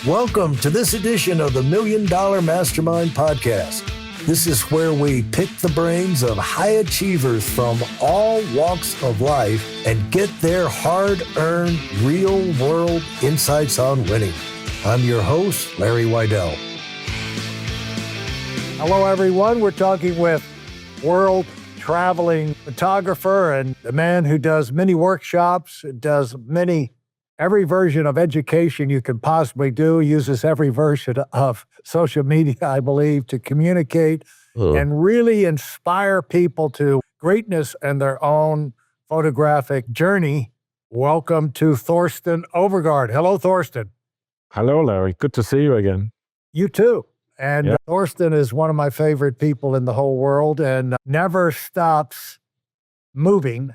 Welcome to this edition of the Million Dollar Mastermind podcast. This is where we pick the brains of high achievers from all walks of life and get their hard-earned, real-world insights on winning. I'm your host, Larry Weidel. Hello, everyone. We're talking with world-traveling photographer and a man who does many workshops, does every version of education you could possibly do, uses every version of social media, I believe, to communicate and really inspire people to greatness in their own photographic journey. Welcome to Thorsten Overgaard. Hello, Thorsten. Hello, Larry. Good to see you again. You too. And Thorsten is one of my favorite people in the whole world and never stops moving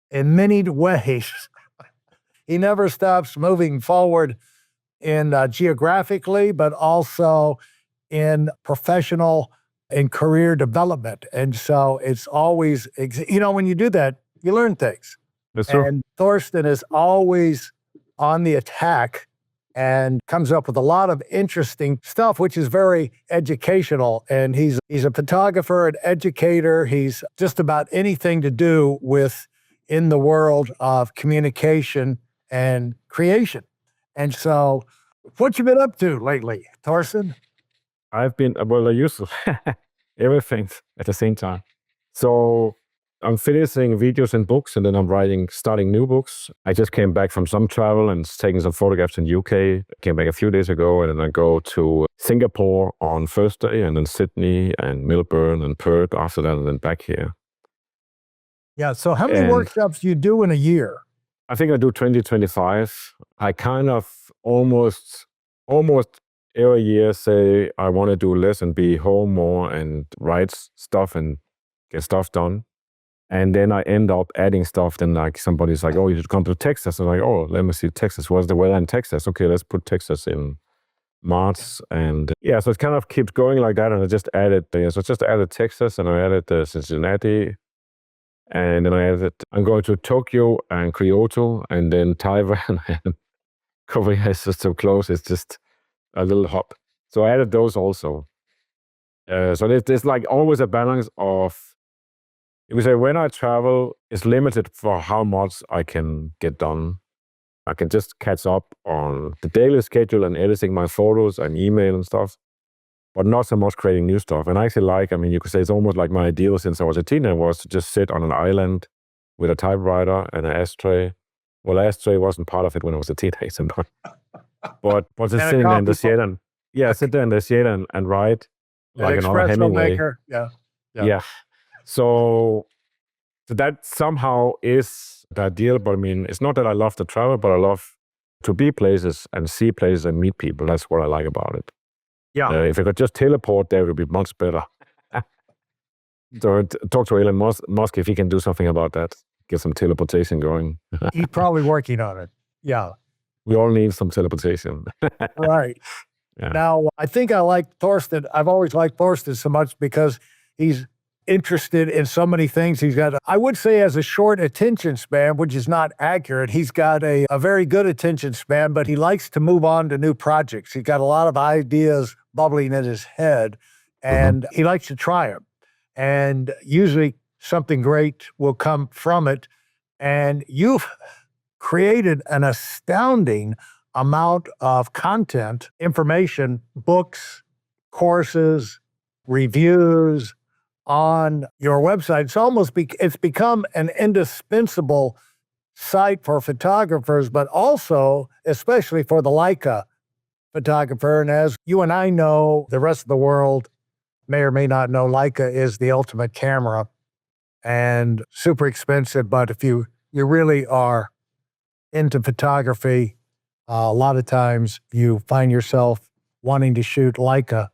in many ways. He never stops moving forward in geographically, but also in professional and career development. And so it's always, when you do that, you learn things. That's true. And Thorsten is always on the attack and comes up with a lot of interesting stuff, which is very educational. And he's a photographer, an educator. He's just about anything to do with in the world of communication and creation. And so what you been up to lately, Thorsten? I used to everything at the same time. So I'm finishing videos and books, and then I'm starting new books. I just came back from some travel and taking some photographs in UK. I came back a few days ago, and then I go to Singapore on first day, and then Sydney and Melbourne and Perth after that, and then back here. Yeah, so how many workshops do you do in a year? I think I do 20, 25. I kind of almost every year say I want to do less and be home more and write stuff and get stuff done. And then I end up adding stuff. Then like somebody's like, oh, you should come to Texas. I'm like, oh, let me see Texas. What's the weather in Texas? Okay, let's put Texas in March. And so it kind of keeps going like that. And I just added, Texas and I added Cincinnati. And then I'm going to Tokyo and Kyoto and then Taiwan and Korea is just so close. It's just a little hop. So I added those also. So there's like always a balance of, if we say when I travel, it's limited for how much I can get done. I can just catch up on the daily schedule and editing my photos and email and stuff, but not so much creating new stuff. And I actually you could say it's almost like my ideal since I was a teenager was to just sit on an island with a typewriter and an ashtray. Well, ashtray wasn't part of it when I was a teenager, but just sitting there in the shade and sit there in the shade and write like another Hemingway. Maker. Yeah. So that somehow is the ideal. But I mean, it's not that I love to travel, but I love to be places and see places and meet people. That's what I like about it. Yeah. If I could just teleport there, it would be much better. So talk to Elon Musk if he can do something about that. Get some teleportation going. He's probably working on it. Yeah. We all need some teleportation. Right. Yeah. Now, I think I like Thorsten. I've always liked Thorsten so much because he's interested in so many things. He's got, I would say, as a short attention span, which is not accurate. He's got a very good attention span, but he likes to move on to new projects. He's got a lot of ideas bubbling in his head, and he likes to try them. And usually something great will come from it. And you've created an astounding amount of content, information, books, courses, reviews on your website. It's become an indispensable site for photographers, but also especially for the Leica photographer. And as you and I know, the rest of the world may or may not know, Leica is the ultimate camera and super expensive. But if you really are into photography, a lot of times you find yourself wanting to shoot Leica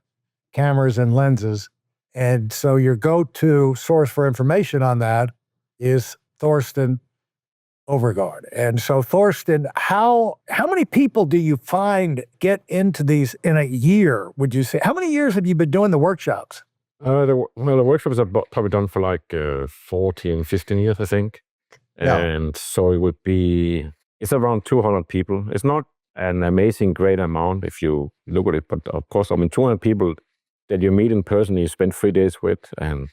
cameras and lenses. And so your go-to source for information on that is Thorsten Overgaard. And so Thorsten, how many people do you find get into these in a year, would you say? How many years have you been doing the workshops? The workshops are probably done for like 14, 15 years, I think. Yeah. And so it's around 200 people. It's not an amazing, great amount if you look at it. But of course, 200 people that you meet in person, you spend 3 days with, and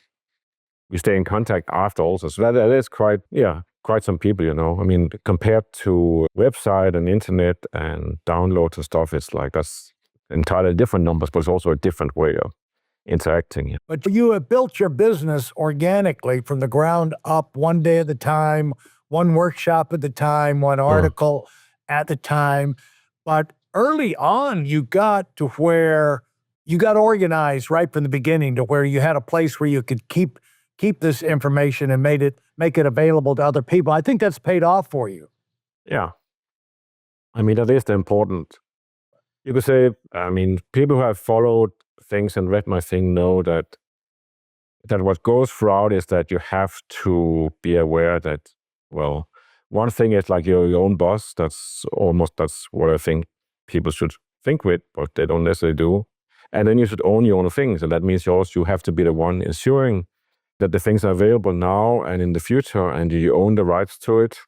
you stay in contact after also. So that is quite some people, compared to website and internet and downloads and stuff, it's like that's entirely different numbers, but it's also a different way of interacting. But you have built your business organically from the ground up, one day at a time, one workshop at a time, one article at a time. But early on, you got to where you got organized right from the beginning to where you had a place where you could keep this information and make it available to other people. I think that's paid off for you. Yeah. That is the important. You could say, people who have followed things and read my thing know that what goes throughout is that you have to be aware that, well, one thing is like you're your own boss. That's what I think people should think with, but they don't necessarily do. And then you should own your own things. And that means you have to be the one ensuring that the things are available now and in the future, and you own the rights to it.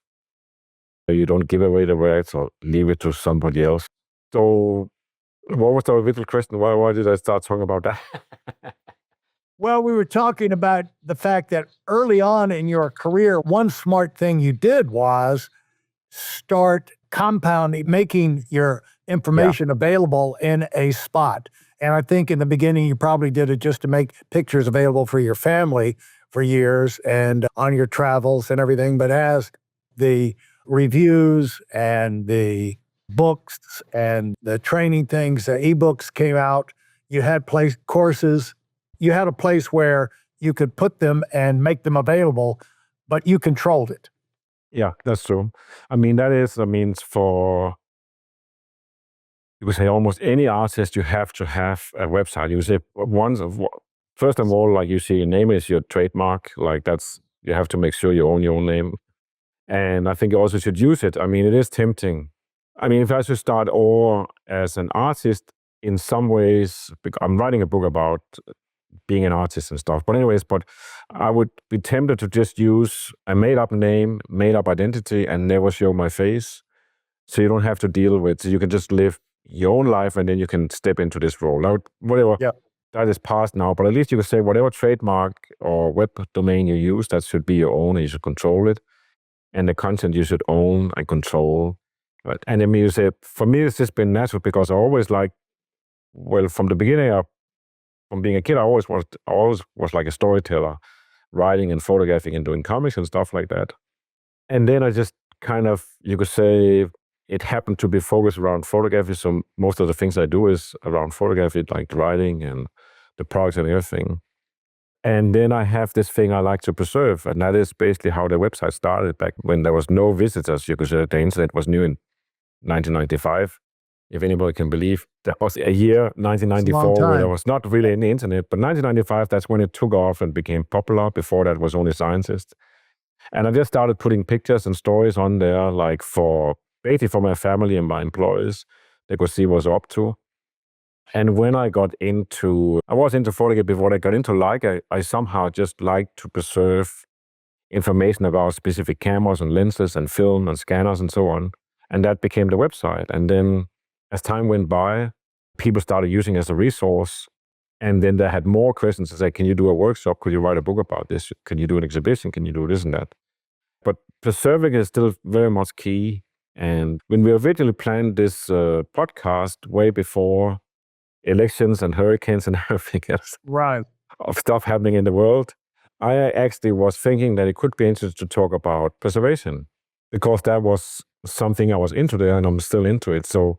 You don't give away the rights or leave it to somebody else. So what was the original question? Why did I start talking about that? Well, we were talking about the fact that early on in your career, one smart thing you did was start compounding, making your information available in a spot. And I think in the beginning, you probably did it just to make pictures available for your family for years and on your travels and everything. But as the reviews and the books and the training things, the ebooks came out, you had courses, you had a place where you could put them and make them available, but you controlled it. Yeah, that's true. For, you could say, almost any artist, you have to have a website. You say first of all, like you see, your name is your trademark. Like you have to make sure you own your own name. And I think you also should use it. It is tempting. If I should start as an artist, in some ways, I'm writing a book about being an artist and stuff. But I would be tempted to just use a made-up name, made-up identity, and never show my face. So you don't have to deal with, you can just live your own life, and then you can step into this role. Now, whatever, that is past now, but at least you can say whatever trademark or web domain you use, that should be your own, and you should control it. And the content you should own and control. Right? And you say, for me, it's just been natural because I always from the beginning, from being a kid, I always was like a storyteller, writing and photographing and doing comics and stuff like that. And then I just kind of, you could say, it happened to be focused around photography. So most of the things I do is around photography, like writing and the products and everything. And then I have this thing I like to preserve, and that is basically how the website started back when there was no visitors. You could say the internet was new in 1995. If anybody can believe, that was a year, 1994, where there was not really any internet. But 1995, that's when it took off and became popular. Before that was only scientists. And I just started putting pictures and stories on there, like basically for my family and my employees. They could see what I was up to. And when I was into photography before I got into Leica, I somehow just liked to preserve information about specific cameras and lenses and film and scanners and so on. And that became the website. And then as time went by, people started using it as a resource. And then they had more questions to say, can you do a workshop? Could you write a book about this? Can you do an exhibition? Can you do this and that? But preserving is still very much key. And when we originally planned this podcast way before elections and hurricanes and everything else of stuff happening in the world, I actually was thinking that it could be interesting to talk about preservation, because that was something I was into there and I'm still into it. So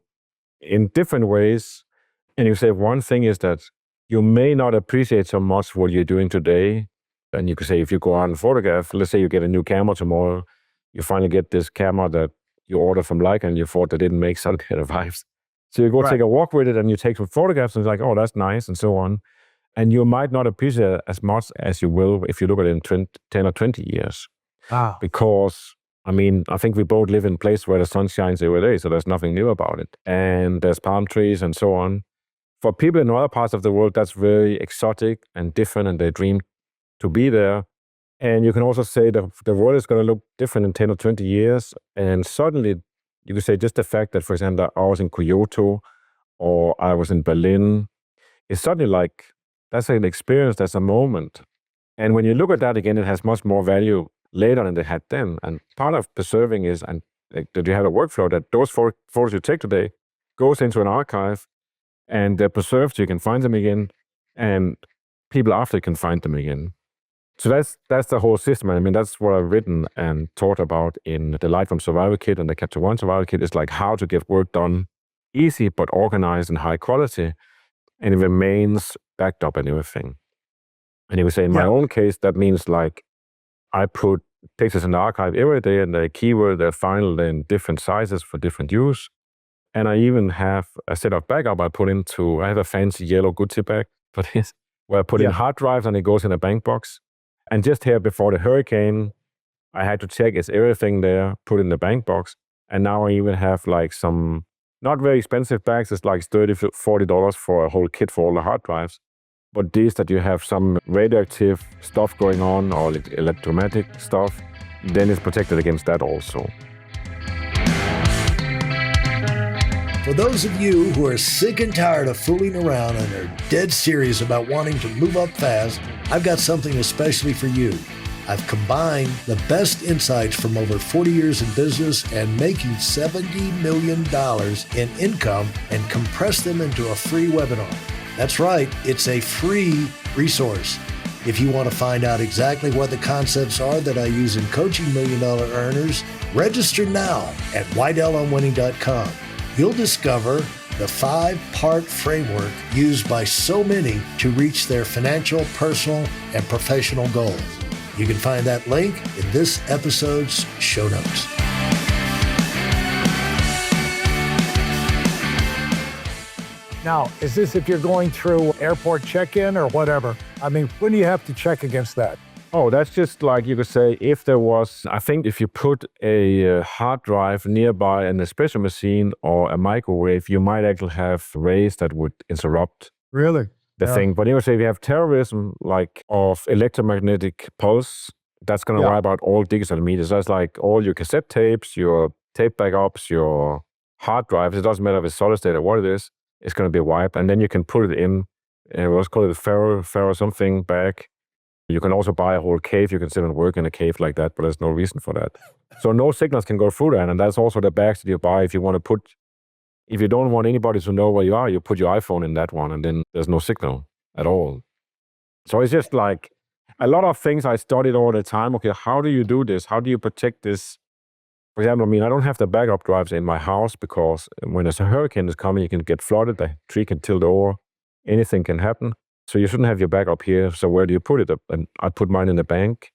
in different ways, and you say one thing is that you may not appreciate so much what you're doing today. And you could say, if you go out and photograph, let's say you get a new camera tomorrow, you finally get this camera that you ordered from Leica and you thought that didn't make some kind of vibes. So you go take a walk with it and you take some photographs and it's like, oh, that's nice, and so on. And you might not appreciate it as much as you will if you look at it in 10 or 20 years. Because, I think we both live in a place where the sun shines every day, so there's nothing new about it. And there's palm trees and so on. For people in other parts of the world, that's very exotic and different, and they dream to be there. And you can also say that the world is going to look different in 10 or 20 years, and suddenly you could say just the fact that, for example, I was in Kyoto or I was in Berlin, it's suddenly like, that's an experience, that's a moment. And when you look at that again, it has much more value later than they had then. And part of preserving is, and that you have a workflow that those photos you take today goes into an archive and they're preserved so you can find them again, and people after can find them again. So that's the whole system. I mean, that's what I've written and taught about in the Light from Survival Kit and the Capture One Survival Kit, is like how to get work done easy but organized and high quality, and it remains backed up and everything. And you would say in my own case, that means like I put pictures in the archive every day, and the keyword, they're filed in different sizes for different use. And I even have a set of backup I have a fancy yellow Gucci bag for this, where I put in hard drives and it goes in a bank box. And just here before the hurricane, I had to check, is everything there, put in the bank box. And now I even have like some not very expensive bags. It's like $30, $40 for a whole kit for all the hard drives. But these that you have some radioactive stuff going on or electromagnetic stuff, then it's protected against that also. For those of you who are sick and tired of fooling around and are dead serious about wanting to move up fast, I've got something especially for you. I've combined the best insights from over 40 years in business and making $70 million in income and compressed them into a free webinar. That's right, it's a free resource. If you want to find out exactly what the concepts are that I use in coaching $1 million earners, register now at WeidelOnWinning.com. You'll discover the 5-part framework used by so many to reach their financial, personal, and professional goals. You can find that link in this episode's show notes. Now, is this if you're going through airport check-in or whatever? I mean, when do you have to check against that? Oh, that's just like you could say if there was, I think if you put a hard drive nearby an espresso machine or a microwave, you might actually have rays that would interrupt the thing. But you would say if you have terrorism, like of electromagnetic pulse, that's going to wipe out all digital media. So that's like all your cassette tapes, your tape backups, your hard drives. It doesn't matter if it's solid state or what it is. It's going to be wiped. And then you can put it in, what's called a ferro something bag. You can also buy a whole cave. You can sit and work in a cave like that, but there's no reason for that. So no signals can go through that. And that's also the bags that you buy if you want to put, if you don't want anybody to know where you are, you put your iPhone in that one and then there's no signal at all. So it's just like a lot of things I studied all the time. Okay, how do you do this? How do you protect this? For example, I mean, I don't have the backup drives in my house because when there's a hurricane that's coming, you can get flooded, the tree can tilt over, anything can happen. So you shouldn't have your backup here. So where do you put it? And I put mine in the bank,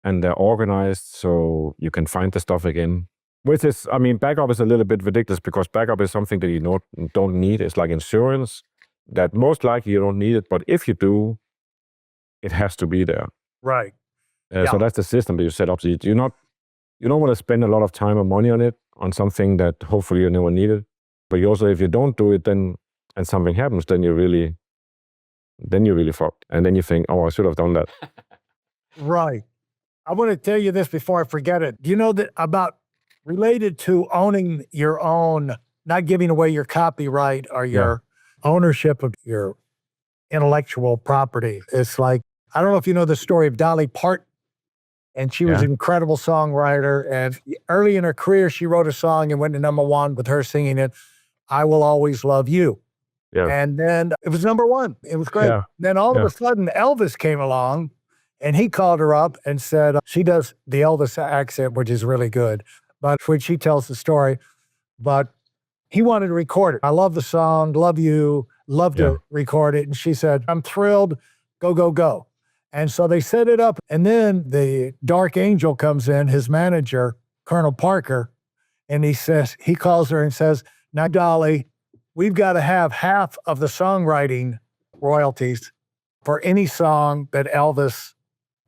and they're organized so you can find the stuff again. Which is, I mean, backup is a little bit ridiculous because backup is something that you don't need. It's like insurance that most likely you don't need it, but if you do, it has to be there. Right. So that's the system that you set up. So you don't want to spend a lot of time or money on it, on something that hopefully you never needed. But you also, if you don't do it, then and something happens, then you're really fucked. And then you think, oh, I should have done that. Right. I want to tell you this before I forget it. Do you know that about related to owning your own, not giving away your copyright or your ownership of your intellectual property? It's like, I don't know if you know the story of Dolly Parton. And she was an incredible songwriter. And early in her career, she wrote a song and went to #1 with her singing it, I Will Always Love You. Yeah. And then it was #1. It was great. Yeah. Then all of a sudden, Elvis came along and he called her up and said, she does the Elvis accent, which is really good, but when she tells the story, but he wanted to record it. I love the song, love you, love to record it. And she said, I'm thrilled, go, go, go. And so they set it up. And then the Dark Angel comes in, his manager, Colonel Parker, and he calls her and says, now, Dolly, we've got to have half of the songwriting royalties for any song that Elvis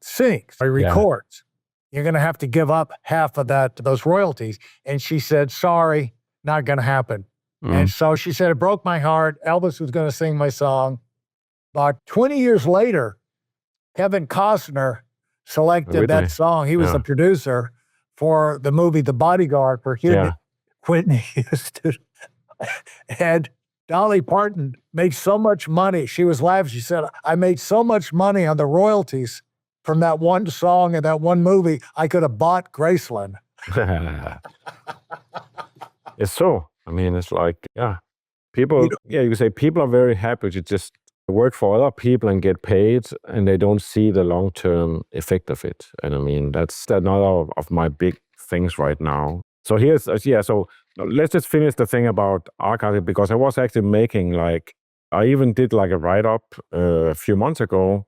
sings or records. You're going to have to give up half of those royalties. And she said, sorry, not going to happen. And so she said, it broke my heart. Elvis was going to sing my song. But 20 years later, Kevin Costner selected that song. He was the producer for the movie The Bodyguard for Hugh Whitney Houston. And Dolly Parton made so much money. She was laughing. She said, I made so much money on the royalties from that one song and that one movie, I could have bought Graceland. It's so. I mean, it's like, people, you can say people are very happy to just work for other people and get paid, and they don't see the long-term effect of it. And I mean, that's another of my big things right now. So so let's just finish the thing about archiving, because I was actually making I even did a write-up a few months ago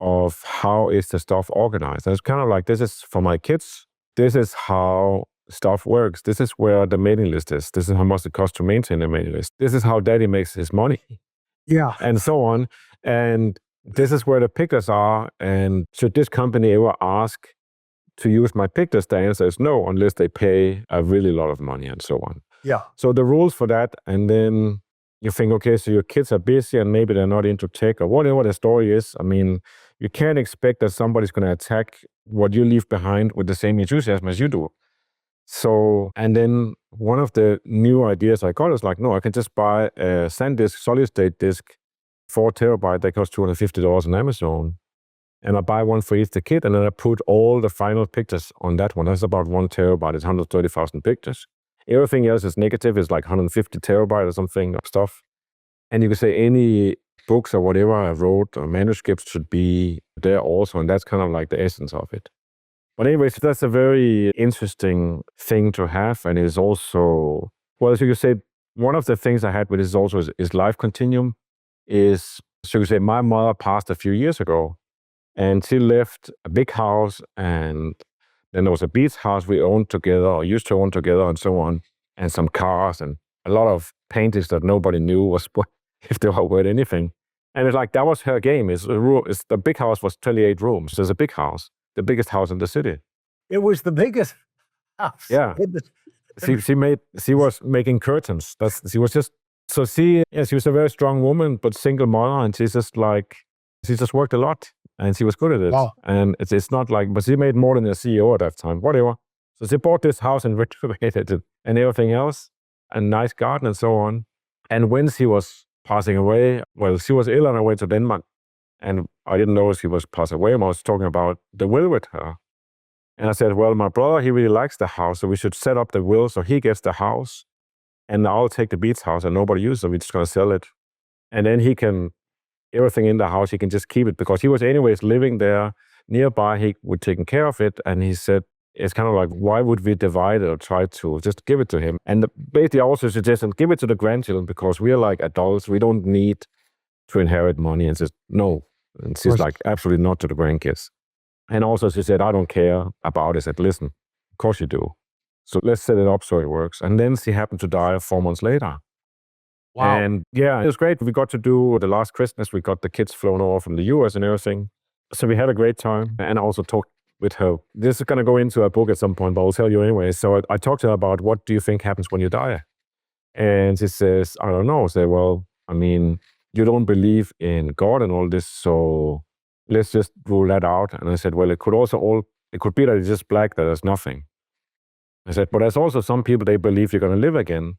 of how is the stuff organized. And it's kind of like, this is for my kids. This is how stuff works. This is where the mailing list is. This is how much it costs to maintain the mailing list. This is how daddy makes his money. Yeah. And so on. And this is where the pictures are. And should this company ever ask to use my pictures, the answer is no, unless they pay a really lot of money and so on. Yeah. So the rules for that, and then you think, okay, so your kids are busy and maybe they're not into tech or whatever the story is. I mean, you can't expect that somebody's going to attack what you leave behind with the same enthusiasm as you do. So, and then one of the new ideas I got is no, I can just buy a SanDisk solid state disk, 4 terabyte, that costs $250 on Amazon. And I buy one for each the kid, and then I put all the final pictures on that one. That's about 1 terabyte, it's 130,000 pictures. Everything else is negative, it's 150 terabyte or something of stuff. And you can say any books or whatever I wrote or manuscripts should be there also, and that's kind of the essence of it. But anyways, that's a very interesting thing to have, and it's also, well, as you could say, one of the things I had with this also is life continuum. So you could say my mother passed a few years ago, and she left a big house, and then there was a beach house we owned together, or used to own together, and so on, and some cars, and a lot of paintings that nobody knew was if they were worth anything. And it's that was her game. The big house was 28 rooms. There's a big house, the biggest house in the city. It was the biggest house. Yeah. She was making curtains. She was a very strong woman, but single mother, and she just worked a lot, and she was good at it. Wow. And it's not but she made more than a CEO at that time, whatever. So she bought this house and renovated it and everything else, a nice garden and so on. And when she was passing away, well, she was ill on her way to Denmark, and I didn't know she was passing away. I was talking about the will with her. And I said, well, my brother, he really likes the house, so we should set up the will so he gets the house, and I'll take the beach house and nobody uses it. We're just going to sell it. And then everything in the house, he can just keep it, because he was anyways living there nearby. He would take care of it. And he said, it's kind of why would we divide it or try to just give it to him? And basically I also suggested, give it to the grandchildren, because we are adults. We don't need to inherit money. And says, no. And she's absolutely not to the grandkids. And also she said, I don't care about it. I said, listen, of course you do. So let's set it up so it works. And then she happened to die 4 months later. Wow. And yeah, it was great. We got to do the last Christmas. We got the kids flown over from the US and everything. So we had a great time. And I also talked with her. This is going to go into a book at some point, but I'll tell you anyway. So I talked to her about, what do you think happens when you die? And she says, I don't know. I said, well, I mean, you don't believe in God and all this, so let's just rule that out. And I said, well, it could be that it's just black, that there's nothing. I said, but there's also some people, they believe you're going to live again.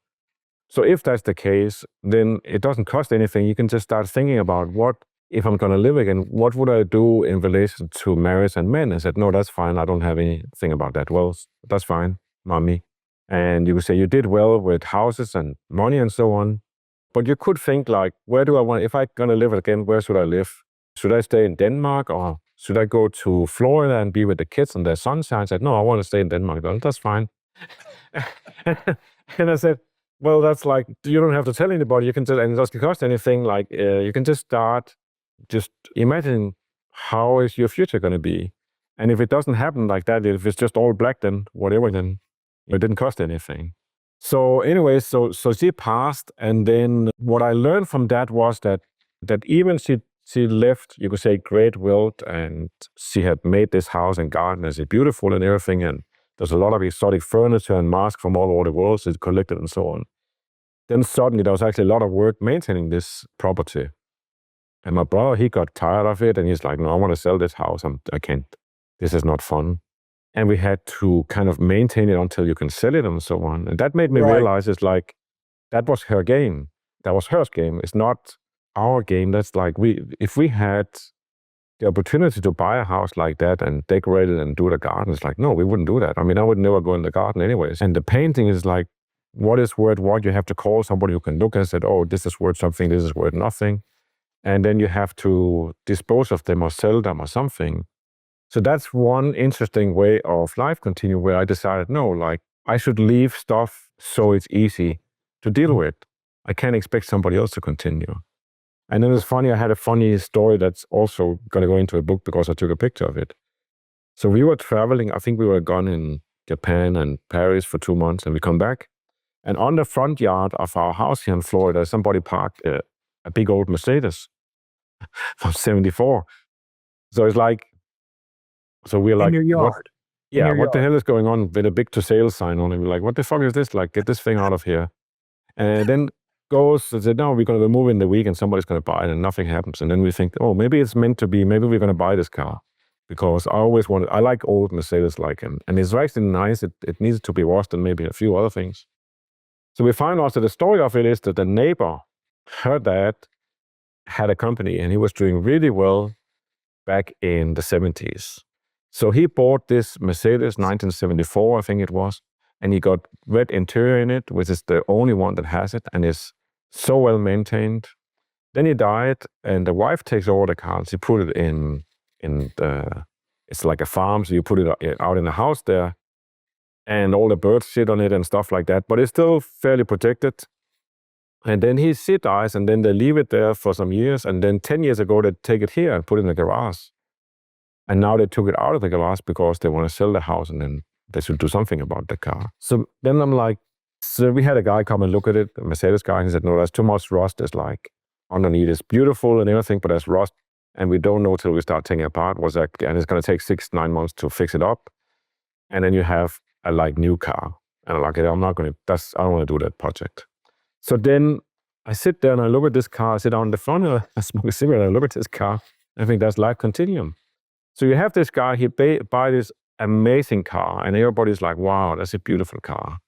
So if that's the case, then it doesn't cost anything. You can just start thinking about, what if I'm going to live again, what would I do in relation to marriage and men? I said, no, that's fine. I don't have anything about that. Well, that's fine, mommy. And you would say you did well with houses and money and so on. But you could think where do I want, if I'm going to live again, where should I live? Should I stay in Denmark, or should I go to Florida and be with the kids and their sunshine? I said, no, I want to stay in Denmark. Well, that's fine. And I said, well, that's you don't have to tell anybody. You can just, and it doesn't cost anything. You can just start, just imagine how is your future going to be. And if it doesn't happen like that, if it's just all black, then whatever, then it didn't cost anything. So anyway, so she passed. And then what I learned from that was that even she left, you could say, great wealth, and she had made this house and garden, and it's beautiful and everything. And there's a lot of exotic furniture and masks from all over the world, so it's collected and so on. Then suddenly there was actually a lot of work maintaining this property. And my brother, he got tired of it, and he's like, no, I want to sell this house. I can't. This is not fun. and we had to kind of maintain it until you can sell it and so on. And that made me realize it's like, that was her game. That was her game. It's not our game. That's like, if we had the opportunity to buy a house like that and decorate it and do the garden, it's like, no, we wouldn't do that. I mean, I would never go in the garden anyways. And the painting is like, what is worth what? You have to call somebody who can look and say, oh, this is worth something, this is worth nothing. And then you have to dispose of them or sell them or something. So that's one interesting way of life continue where I decided, no, like I should leave stuff so it's easy to deal with. I can't expect somebody else to continue. And then it's funny, I had a funny story that's also going to go into a book because I took a picture of it. So we were traveling, I think we were gone in Japan and Paris for 2 months, and we come back. And on the front yard of our house here in Florida, somebody parked a big old Mercedes from 74. So it's like, so we're like, in your yard. What the hell is going on with a big to sale sign on it? We're like, what the fuck is this? Like, get this thing out of here. And then goes and said, no, we're going to move in the week and somebody's going to buy it and nothing happens. And then we think, oh, maybe it's meant to be, maybe we're going to buy this car. Because I like old Mercedes like him. And it's actually nice. It needs to be washed and maybe a few other things. So we find out that the story of it is that the neighbor, her dad, had a company and he was doing really well back in the 70s. So he bought this Mercedes 1974, I think it was, and he got red interior in it, which is the only one that has it and is so well maintained. Then he died and the wife takes over the car. She put it in it's like a farm, so you put it out in the house there. And all the birds shit on it and stuff like that, but it's still fairly protected. And then he dies, and then they leave it there for some years, and then 10 years ago, they take it here and put it in the garage. And now they took it out of the garage because they want to sell the house, and then they should do something about the car. So then I'm like, so we had a guy come and look at it, a Mercedes guy, and he said, no, there's too much rust. It's like, underneath it's beautiful and everything, but there's rust, and we don't know till we start taking it apart and it's going to take 6-9 months to fix it up. And then you have a like new car. And I'm like, I don't want to do that project. So then I sit there and I look at this car, I sit down in the front and I smoke a cigarette and I look at this car. I think that's life continuum. So you have this guy, he buy this amazing car and everybody's like, wow, that's a beautiful car.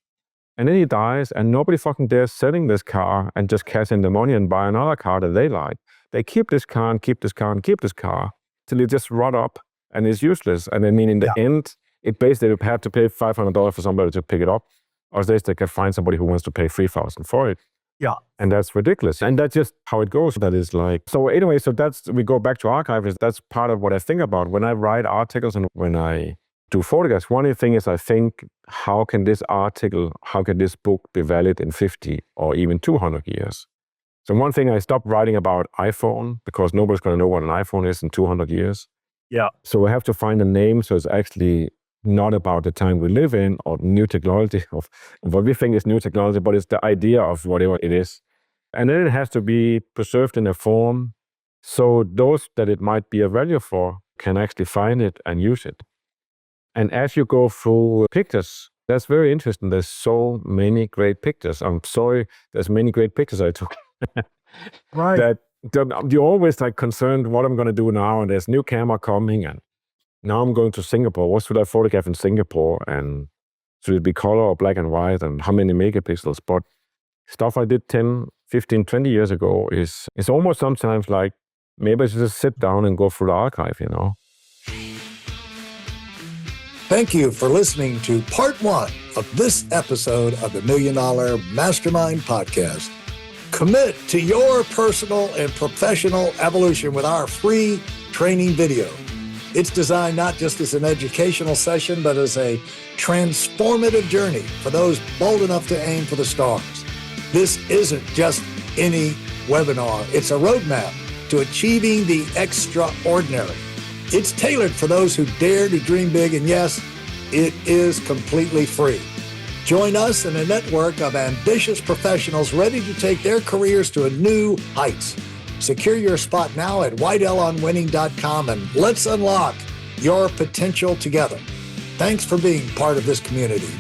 And then he dies and nobody fucking dares selling this car and just cash in the money and buy another car that they like. They keep this car and keep this car and keep this car till it just rot up and it's useless. And I mean, in the end, it basically would have to pay $500 for somebody to pick it up, or they can find somebody who wants to pay $3,000 for it. Yeah. And that's ridiculous. And that's just how it goes. That is like, so anyway, so we go back to archives. That's part of what I think about when I write articles and when I do photographs. One thing is I think, how can this book be valid in 50 or even 200 years? So one thing, I stopped writing about iPhone because nobody's going to know what an iPhone is in 200 years. Yeah. So I have to find a name so it's actually not about the time we live in or new technology of what we think is new technology, but it's the idea of whatever it is. And then it has to be preserved in a form so those that it might be of value for can actually find it and use it. And as you go through pictures, that's very interesting. There's so many great pictures. I'm sorry, there's many great pictures I took. Right. That you're always like concerned what I'm going to do now, and there's new camera coming, and now I'm going to Singapore. What should I photograph in Singapore? And should it be color or black and white? And how many megapixels? But stuff I did 10, 15, 20 years ago is almost sometimes like, maybe I should just sit down and go through the archive, you know? Thank you for listening to part 1 of this episode of the Million Dollar Mastermind podcast. Commit to your personal and professional evolution with our free training video. It's designed not just as an educational session, but as a transformative journey for those bold enough to aim for the stars. This isn't just any webinar. It's a roadmap to achieving the extraordinary. It's tailored for those who dare to dream big, and yes, it is completely free. Join us in a network of ambitious professionals ready to take their careers to new heights. Secure your spot now at weidelonwinning.com and let's unlock your potential together. Thanks for being part of this community.